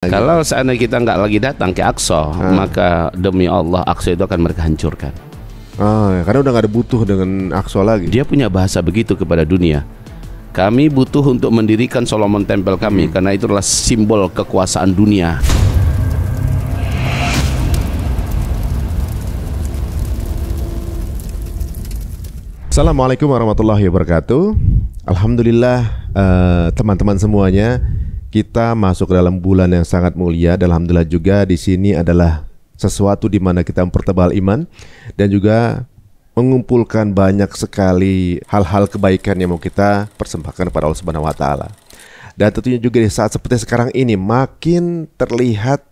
Kalau seandainya kita nggak lagi datang ke Aqsa, maka demi Allah Aqsa itu akan mereka hancurkan. Karena udah nggak ada butuh dengan Aqsa lagi. Dia punya bahasa begitu kepada dunia. Kami butuh untuk mendirikan Solomon Temple kami karena itu adalah simbol kekuasaan dunia. Assalamualaikum warahmatullahi wabarakatuh. Alhamdulillah teman-teman semuanya, kita masuk dalam bulan yang sangat mulia. Dan alhamdulillah juga di sini adalah sesuatu di mana kita mempertebal iman dan juga mengumpulkan banyak sekali hal-hal kebaikan yang mau kita persembahkan kepada Allah Subhanahu wa taala. Dan tentunya juga di saat seperti sekarang ini makin terlihat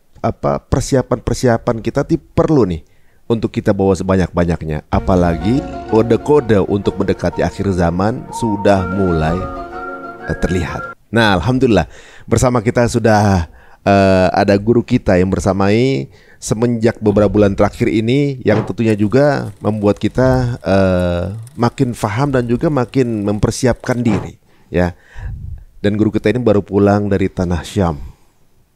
persiapan-persiapan kita perlu nih untuk kita bawa sebanyak-banyaknya. Apalagi kode-kode untuk mendekati akhir zaman sudah mulai terlihat. Nah, alhamdulillah bersama kita sudah ada guru kita yang bersamai semenjak beberapa bulan terakhir ini, yang tentunya juga membuat kita makin faham dan juga makin mempersiapkan diri, ya. Dan guru kita ini baru pulang dari tanah Syam,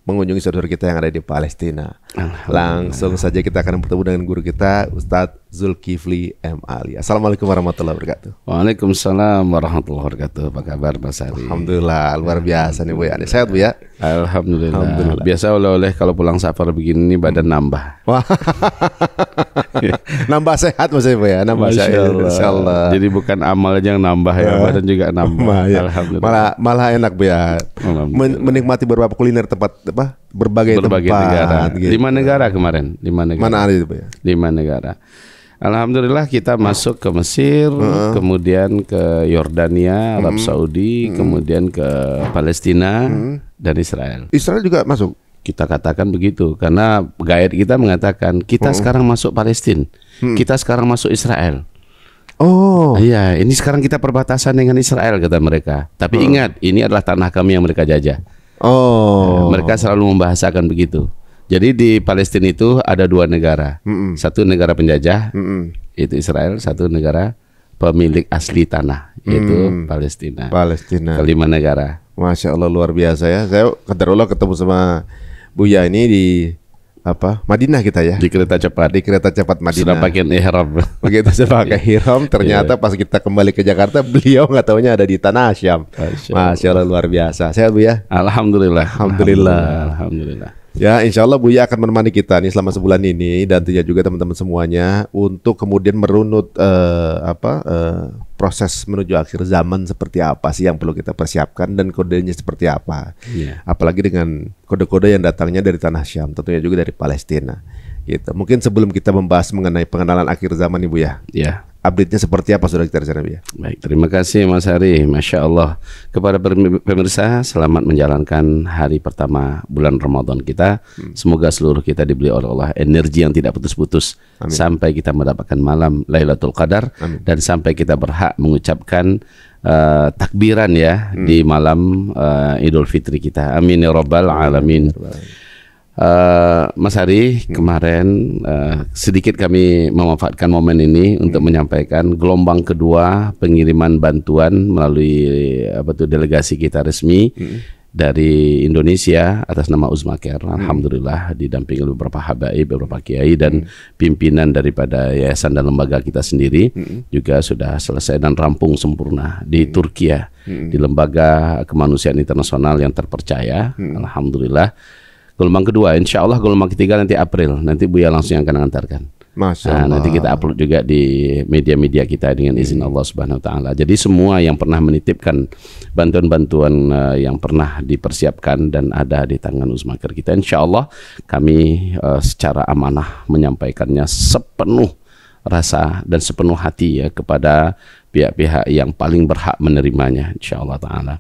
mengunjungi saudara kita yang ada di Palestina. Langsung saja kita akan bertemu dengan guru kita, Ustadz Zulkifli M. Ali. Assalamualaikum warahmatullahi wabarakatuh. Waalaikumsalam warahmatullahi wabarakatuh. Apa kabar Mas Ari? Alhamdulillah, luar biasa nih Bu ya. Sehat Bu ya? Alhamdulillah. Biasa oleh-oleh kalau pulang safar begini badan nambah. Wah. Nambah sehat maksudnya Bu ya? Nambah sehat. Insyaallah. Jadi bukan amal aja yang nambah ya, badan juga nambah. Ya. Alhamdulillah. Malah enak Bu ya. Menikmati beberapa kuliner tempat berbagai tempat negara. gitu. 5 negara kemarin. 5 negara. Mana ada itu Bu ya? 5 negara. Alhamdulillah kita masuk ke Mesir, kemudian ke Yordania, Arab Saudi, kemudian ke Palestina dan Israel. Israel juga masuk. Kita katakan begitu karena guide kita mengatakan kita sekarang masuk Palestina, kita sekarang masuk Israel. Oh, iya, ini sekarang kita perbatasan dengan Israel kata mereka. Tapi ingat, ini adalah tanah kami yang mereka jajah. Mereka selalu membahasakan begitu. Jadi di Palestina itu ada 2 negara, satu negara penjajah, itu Israel, satu negara pemilik asli tanah, yaitu Palestina. Kelima negara. Masya Allah, luar biasa ya. Saya qadarullah ketemu sama Buya ini di Madinah kita ya. Di kereta cepat. Di kereta cepat Madinah. Sudah pakai ihram. Begitu saya pakai ihram, ternyata pas kita kembali ke Jakarta, beliau nggak taunya ada di tanah Syam. Masya Allah, luar biasa. Sehat Bu ya? Alhamdulillah. Alhamdulillah. Ya, insya Allah Buya akan menemani kita nih selama sebulan ini, dan tentunya juga teman-teman semuanya untuk kemudian merunut proses menuju akhir zaman seperti apa sih yang perlu kita persiapkan dan kodenya seperti apa. Apalagi dengan kode-kode yang datangnya dari tanah Syam, tentunya juga dari Palestina. Gitu. Mungkin sebelum kita membahas mengenai pengenalan akhir zaman nih Bu ya. Update-nya seperti apa sudah kita rencana ya? Baik, terima kasih Mas Hari. Masya Allah. Kepada pemirsa, selamat menjalankan hari pertama bulan Ramadan kita. Semoga seluruh kita diberi oleh Allah energi yang tidak putus-putus sampai kita mendapatkan malam Lailatul Qadar. Dan sampai kita berhak mengucapkan takbiran ya di malam Idul Fitri kita. Amin ya Rabbal Alamin. Mas Hari, kemarin sedikit kami memanfaatkan momen ini untuk menyampaikan gelombang kedua pengiriman bantuan melalui delegasi kita resmi dari Indonesia atas nama Uzmakir. Alhamdulillah didampingi beberapa habaib, beberapa kiai dan pimpinan daripada yayasan dan lembaga kita sendiri juga sudah selesai dan rampung sempurna di Turki di lembaga kemanusiaan internasional yang terpercaya. Alhamdulillah. Gelombang kedua, insya Allah gelombang ketiga nanti April. Nanti Buya langsung yang akan mengantarkan. Masya Allah. Nanti kita upload juga di media-media kita dengan izin Allah Subhanahu Wa Taala. Jadi semua yang pernah menitipkan bantuan-bantuan yang pernah dipersiapkan dan ada di tangan Uzmakir kita, insya Allah kami secara amanah menyampaikannya sepenuh rasa dan sepenuh hati ya kepada pihak-pihak yang paling berhak menerimanya, insyaallah taala.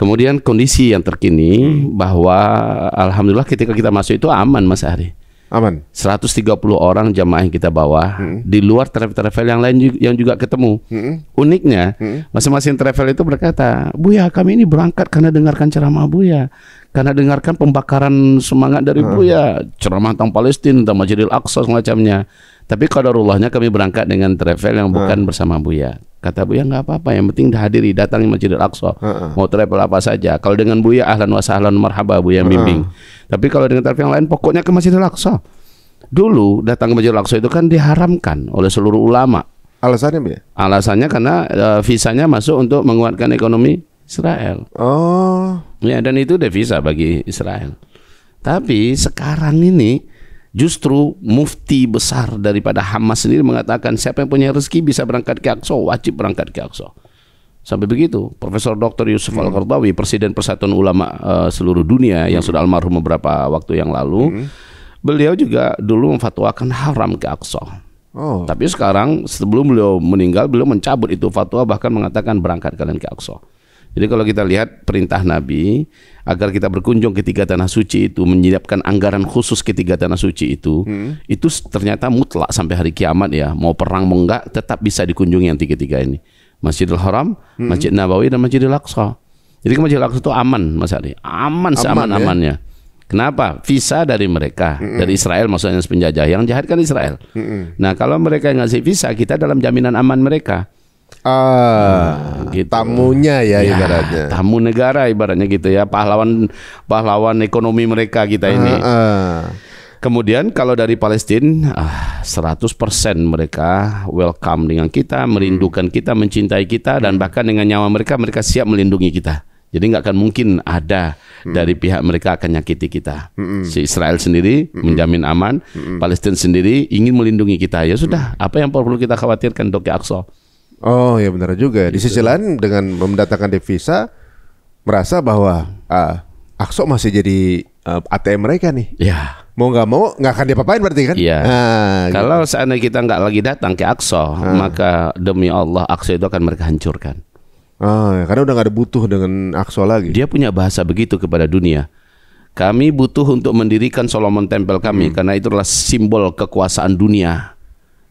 Kemudian kondisi yang terkini bahwa alhamdulillah ketika kita masuk itu aman Mas Ari. Aman. 130 orang jamaah yang kita bawa di luar travel yang lain yang juga ketemu. Uniknya masing-masing travel itu berkata, Buya kami ini berangkat karena dengarkan ceramah Buya, karena dengarkan pembakaran semangat dari Buya, ceramah tentang Palestina, tentang Masjidil Aqsa semacamnya. Tapi qadarullahnya kami berangkat dengan travel yang bukan bersama Buya. Kata Buya nggak apa-apa, yang penting hadiri, datangi Masjidil Aqsa. Mau travel apa saja. Kalau dengan Buya ahlan wa sahlan marhaba, Buya bimbing. Tapi kalau dengan travel yang lain pokoknya ke Masjidil Aqsa. Dulu datang ke Masjidil Aqsa itu kan diharamkan oleh seluruh ulama. Alasannya Buya? Alasannya karena visanya masuk untuk menguatkan ekonomi Israel. Oh. Ya, dan itu devisa bagi Israel. Tapi sekarang ini justru mufti besar daripada Hamas sendiri mengatakan siapa yang punya rezeki bisa berangkat ke Aqsa, wajib berangkat ke Aqsa. Sampai begitu, Profesor Dr. Yusuf Al-Qaradawi, Presiden Persatuan Ulama seluruh dunia yang sudah almarhum beberapa waktu yang lalu, beliau juga dulu memfatwakan haram ke Aqsa. Oh. Tapi sekarang sebelum beliau meninggal, beliau mencabut itu fatwa, bahkan mengatakan berangkat kalian ke Aqsa. Jadi kalau kita lihat perintah Nabi agar kita berkunjung ke tiga tanah suci itu, menyiapkan anggaran khusus ke tiga tanah suci itu ternyata mutlak sampai hari kiamat ya. Mau perang mau enggak, tetap bisa dikunjungi yang tiga-tiga ini. Masjidil Haram, Masjid Nabawi, dan Masjidil Aqsa. Jadi Masjidil Aqsa itu aman, Mas Ali. Aman seaman-amannya. Kenapa? Visa dari mereka, dari Israel maksudnya penjajah. Yang jahat kan Israel. Nah kalau mereka ngasih visa, kita dalam jaminan aman mereka. Gitu. Tamunya ya ibaratnya. Tamu negara ibaratnya gitu ya, pahlawan ekonomi mereka kita ini. Kemudian kalau dari Palestina 100% mereka welcome dengan kita, merindukan kita, mencintai kita, dan bahkan dengan nyawa mereka siap melindungi kita. Jadi nggak akan mungkin ada dari pihak mereka akan nyakiti kita. Si Israel sendiri menjamin aman, Palestina sendiri ingin melindungi kita. Ya sudah, apa yang perlu kita khawatirkan untuk ke Aqsa? Oh ya benar juga. Di sisi lain dengan mendatangkan devisa, merasa bahwa Aqsa masih jadi ATM mereka nih. Ya. Mau nggak mau nggak akan diapa-apain berarti kan? Iya. Kalau seandainya kita nggak lagi datang ke Aqsa, maka demi Allah Aqsa itu akan mereka hancurkan. Karena udah nggak ada butuh dengan Aqsa lagi. Dia punya bahasa begitu kepada dunia. Kami butuh untuk mendirikan Solomon Temple kami karena itu adalah simbol kekuasaan dunia.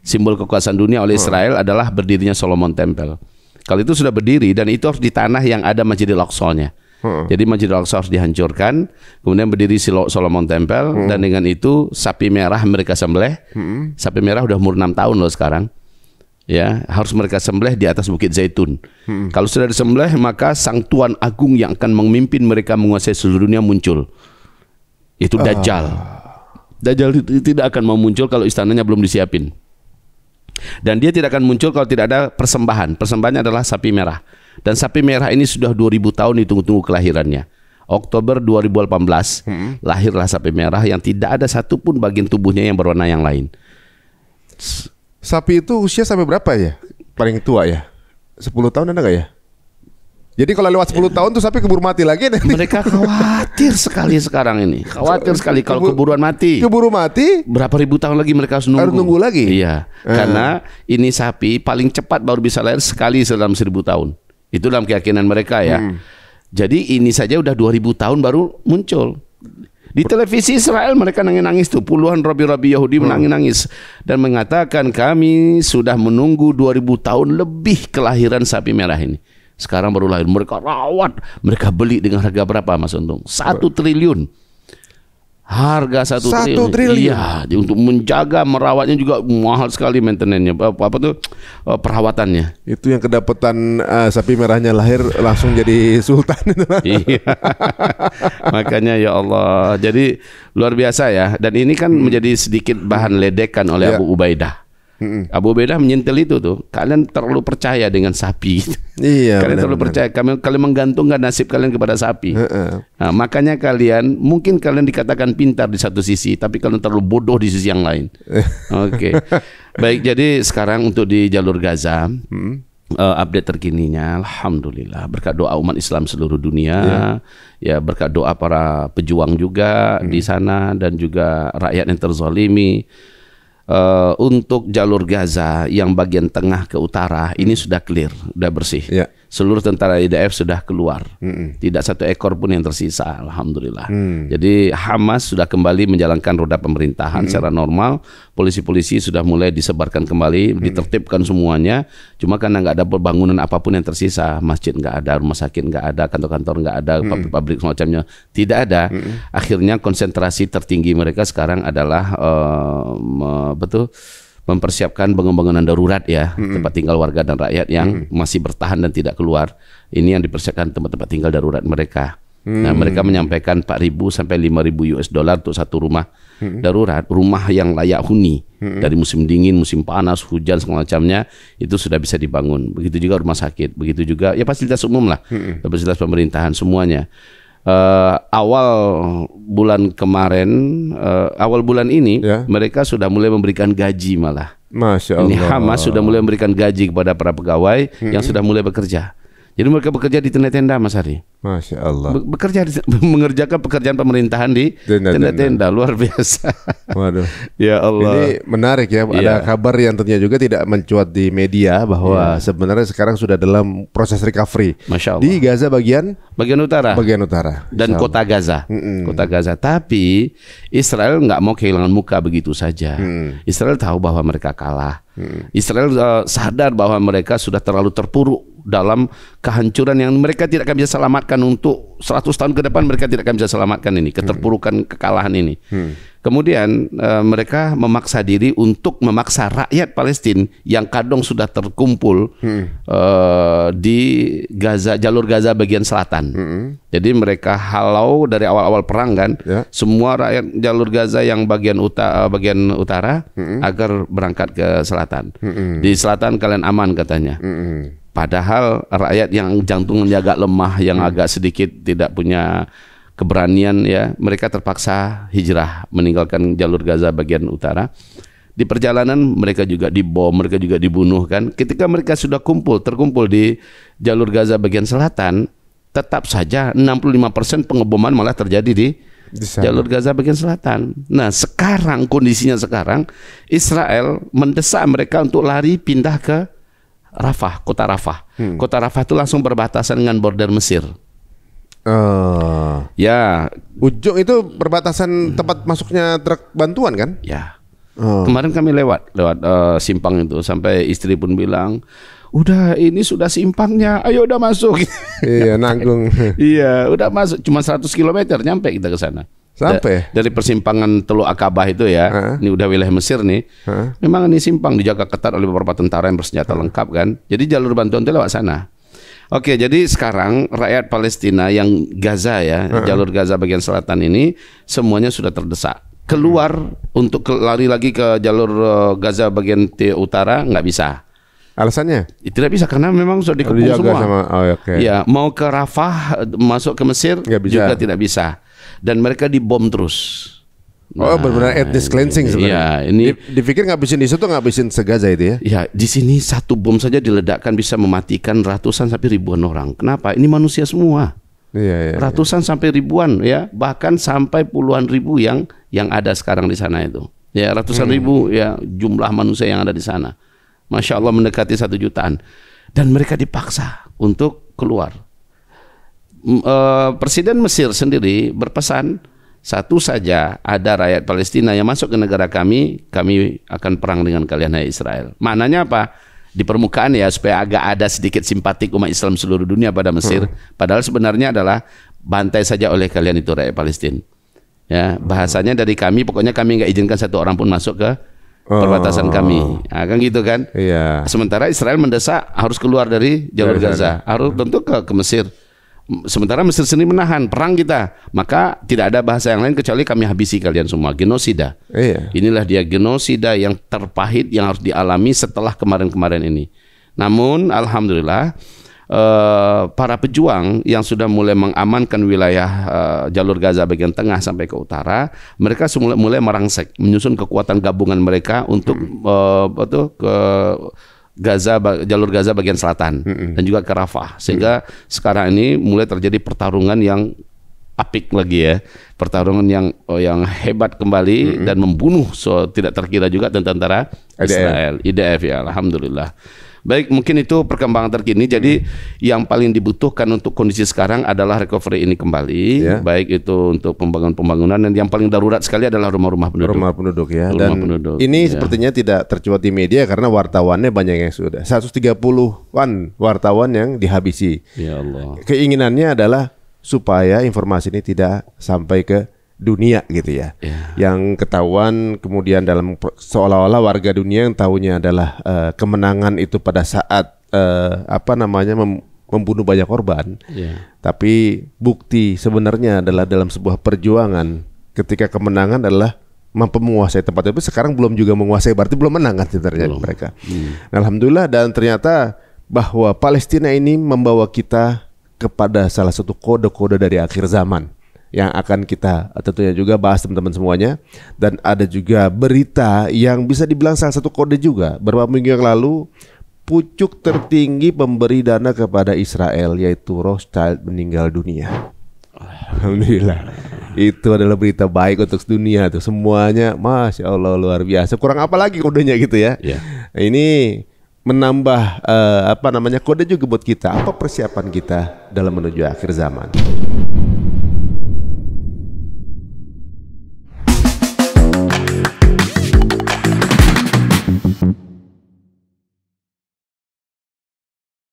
Simbol kekuasaan dunia oleh Israel adalah berdirinya Solomon Temple. Kalau itu sudah berdiri dan itu harus di tanah yang ada Masjidil Aqsa-nya. Jadi Masjidil Aqsa harus dihancurkan, kemudian berdiri Solomon Temple, dan dengan itu sapi merah mereka sembelih. Sapi merah udah umur 6 tahun loh sekarang. Ya, harus mereka sembelih di atas Bukit Zaitun. Kalau sudah disembelih, maka Sang Tuan Agung yang akan memimpin mereka menguasai seluruh dunia muncul. Itu Dajjal. Dajjal tidak akan mau muncul kalau istananya belum disiapin. Dan dia tidak akan muncul kalau tidak ada persembahan. Persembahannya adalah sapi merah. Dan sapi merah ini sudah 2000 tahun ditunggu-tunggu kelahirannya. Oktober 2018 lahirlah sapi merah yang tidak ada satupun bagian tubuhnya yang berwarna yang lain. Sapi itu usia sampai berapa ya? Paling tua ya? 10 tahun ada nggak ya? Jadi kalau lewat 10 tahun tuh sapi keburu mati lagi nanti. Mereka khawatir sekali sekarang ini. Khawatir sekali kalau keburuan mati. Keburu mati? Berapa ribu tahun lagi mereka harus nunggu. Harus nunggu lagi? Iya. Karena ini sapi paling cepat baru bisa lahir sekali dalam 1000 tahun. Itu dalam keyakinan mereka ya. Jadi ini saja udah 2000 tahun baru muncul. Di televisi Israel mereka nangis-nangis tuh. Puluhan rabi-rabi Yahudi menangis-nangis. Dan mengatakan kami sudah menunggu 2000 tahun lebih kelahiran sapi merah ini. Sekarang baru lahir, mereka rawat, mereka beli dengan harga berapa Mas Untung? 1 triliun. Harga 1 triliun. Iya, untuk menjaga, merawatnya juga mahal sekali maintenance-nya. Apa tuh perawatannya. Itu yang kedapatan sapi merahnya lahir langsung jadi sultan. Iya. Makanya ya Allah. Jadi luar biasa ya. Dan ini kan menjadi sedikit bahan ledekan oleh Abu Ubaidah. Abu Ubaidah menyentil itu tuh. Kalian terlalu percaya dengan sapi. Iya, kalian terlalu percaya. Kalian menggantungkan nasib kalian kepada sapi. Nah, makanya mungkin kalian dikatakan pintar di satu sisi, tapi kalian terlalu bodoh di sisi yang lain. Oke. Baik, jadi sekarang untuk di jalur Gaza, update terkininya, alhamdulillah berkat doa umat Islam seluruh dunia, ya berkat doa para pejuang juga di sana dan juga rakyat yang terzalimi. Untuk jalur Gaza yang bagian tengah ke utara ini sudah clear, sudah bersih. Seluruh tentara IDF sudah keluar. Tidak satu ekor pun yang tersisa, alhamdulillah. Jadi Hamas sudah kembali menjalankan roda pemerintahan secara normal. Polisi-polisi sudah mulai disebarkan kembali, ditertibkan semuanya. Cuma karena nggak ada bangunan apapun yang tersisa, masjid nggak ada, rumah sakit nggak ada, kantor-kantor nggak ada, pabrik-pabrik semacamnya tidak ada. Akhirnya konsentrasi tertinggi mereka sekarang adalah mempersiapkan bangunan darurat ya, tempat tinggal warga dan rakyat yang masih bertahan dan tidak keluar. Ini yang dipersiapkan tempat-tempat tinggal darurat mereka. Nah, mereka menyampaikan 4.000 sampai 5.000 US dollar untuk satu rumah darurat, rumah yang layak huni dari musim dingin, musim panas, hujan segala macamnya itu sudah bisa dibangun. Begitu juga rumah sakit, begitu juga ya fasilitas umum lah, fasilitas pemerintahan semuanya. Awal bulan kemarin, awal bulan ini mereka sudah mulai memberikan gaji malah. Masya Allah. Ini Hamas sudah mulai memberikan gaji kepada para pegawai yang sudah mulai bekerja. Jadi mereka bekerja di tenda-tenda, Mas Hari. Masya Allah. Bekerja mengerjakan pekerjaan pemerintahan di tenda-tenda, luar biasa. Waduh. Ya Allah. Ini menarik ya. Ada kabar yang tentunya juga tidak mencuat di media bahwa sebenarnya sekarang sudah dalam proses recovery. Masya Allah. Di Gaza bagian utara. Bagian utara. Dan kota Gaza. Kota Gaza. Tapi Israel nggak mau kehilangan muka begitu saja. Israel tahu bahwa mereka kalah. Israel sadar bahwa mereka sudah terlalu terpuruk dalam kehancuran yang mereka tidak akan bisa selamatkan untuk 100 tahun ke depan. Mereka tidak akan bisa selamatkan ini, keterpurukan, kekalahan ini. Kemudian mereka memaksa diri untuk memaksa rakyat Palestina yang kadang sudah terkumpul di Gaza, jalur Gaza bagian selatan. Jadi mereka halau dari awal-awal perang kan, semua rakyat jalur Gaza yang bagian utara agar berangkat ke selatan. Di selatan kalian aman katanya. Padahal rakyat yang jantungnya agak lemah, yang agak sedikit tidak punya keberanian ya, mereka terpaksa hijrah meninggalkan jalur Gaza bagian utara. Di perjalanan mereka juga dibom, mereka juga dibunuh kan. Ketika mereka sudah terkumpul di jalur Gaza bagian selatan, tetap saja 65% pengeboman malah terjadi di jalur Gaza bagian selatan. Nah, sekarang kondisinya Israel mendesak mereka untuk lari pindah ke Rafah, kota Rafah. Kota Rafah itu langsung berbatasan dengan border Mesir. Ya, ujung itu perbatasan tempat masuknya truk bantuan kan? Ya. Kemarin kami lewat simpang itu, sampai istri pun bilang, udah ini sudah simpangnya, ayo udah masuk. Iya, nanggung. Iya, udah masuk, cuma 100 km nyampe kita ke sana. Sampai dari persimpangan Teluk Akabah itu ya, ini udah wilayah Mesir nih. Memang ini simpang dijaga ketat oleh beberapa tentara yang bersenjata lengkap kan. Jadi jalur bantuan itu lewat sana. Oke, jadi sekarang rakyat Palestina yang Gaza ya, jalur Gaza bagian selatan ini semuanya sudah terdesak. Keluar untuk lari lagi ke jalur Gaza bagian utara nggak bisa. Alasannya? Tidak bisa karena memang sudah dikepung semua. Ya, mau ke Rafah, masuk ke Mesir juga tidak bisa. Dan mereka dibom terus. Benar-benar ethnic cleansing sebenarnya. Ya, ini dipikir ngabisin di situ, ngabisin se-Gaza itu ya? Ya, di sini satu bom saja diledakkan bisa mematikan ratusan sampai ribuan orang. Kenapa? Ini manusia semua. Ratusan sampai ribuan ya, bahkan sampai puluhan ribu yang ada sekarang di sana itu. Ya, ratusan ribu ya jumlah manusia yang ada di sana. Masya Allah mendekati 1 jutaan. Dan mereka dipaksa untuk keluar. Presiden Mesir sendiri berpesan, satu saja ada rakyat Palestina yang masuk ke negara kami akan perang dengan kalian hai Israel. Maknanya apa? Di permukaan ya, supaya agak ada sedikit simpatik umat Islam seluruh dunia pada Mesir. Padahal sebenarnya adalah bantai saja oleh kalian itu rakyat Palestina. Ya, bahasanya dari kami, pokoknya kami nggak izinkan satu orang pun masuk ke perbatasan kami. Nah, kan gitu kan? Iya. Sementara Israel mendesak harus keluar dari jalur Gaza, harus tentu ke Mesir. Sementara Mesir sendiri menahan perang kita, maka tidak ada bahasa yang lain kecuali kami habisi kalian semua. Genosida. Inilah dia genosida yang terpahit yang harus dialami setelah kemarin-kemarin ini. Namun alhamdulillah para pejuang yang sudah mulai mengamankan wilayah jalur Gaza bagian tengah sampai ke utara, mereka mulai merangsek, menyusun kekuatan gabungan mereka untuk ke Gaza, jalur Gaza bagian selatan dan juga ke Rafah, sehingga sekarang ini mulai terjadi pertarungan yang apik lagi ya, pertarungan yang hebat kembali dan membunuh tidak terkira juga tentara Israel, IDF ya, alhamdulillah. Baik, mungkin itu perkembangan terkini. Jadi yang paling dibutuhkan untuk kondisi sekarang adalah recovery ini kembali, baik itu untuk pembangunan, dan yang paling darurat sekali adalah rumah-rumah penduduk. Rumah penduduk ya. Dan ini sepertinya tidak tercuat di media karena wartawannya banyak yang sudah 130-an wartawan yang dihabisi. Ya Allah. Keinginannya adalah supaya informasi ini tidak sampai ke dunia gitu ya. Yang ketahuan kemudian dalam seolah-olah warga dunia yang tahunya adalah kemenangan itu pada saat membunuh banyak korban. Tapi bukti sebenarnya adalah dalam sebuah perjuangan ketika kemenangan adalah mampu menguasai tempat itu. Sekarang belum juga menguasai, berarti belum menang kan sebenarnya mereka. Nah, alhamdulillah, dan ternyata bahwa Palestina ini membawa kita kepada salah satu kode-kode dari akhir zaman yang akan kita tentunya juga bahas teman-teman semuanya. Dan ada juga berita yang bisa dibilang salah satu kode juga. Beberapa minggu yang lalu, pucuk tertinggi pemberi dana kepada Israel yaitu Rothschild meninggal dunia. Alhamdulillah. Itu adalah berita baik untuk dunia tuh. Semuanya Masya Allah luar biasa. Kurang apa lagi kodenya gitu ya. Nah, ini menambah kode juga buat kita. Apa persiapan kita dalam menuju akhir zaman?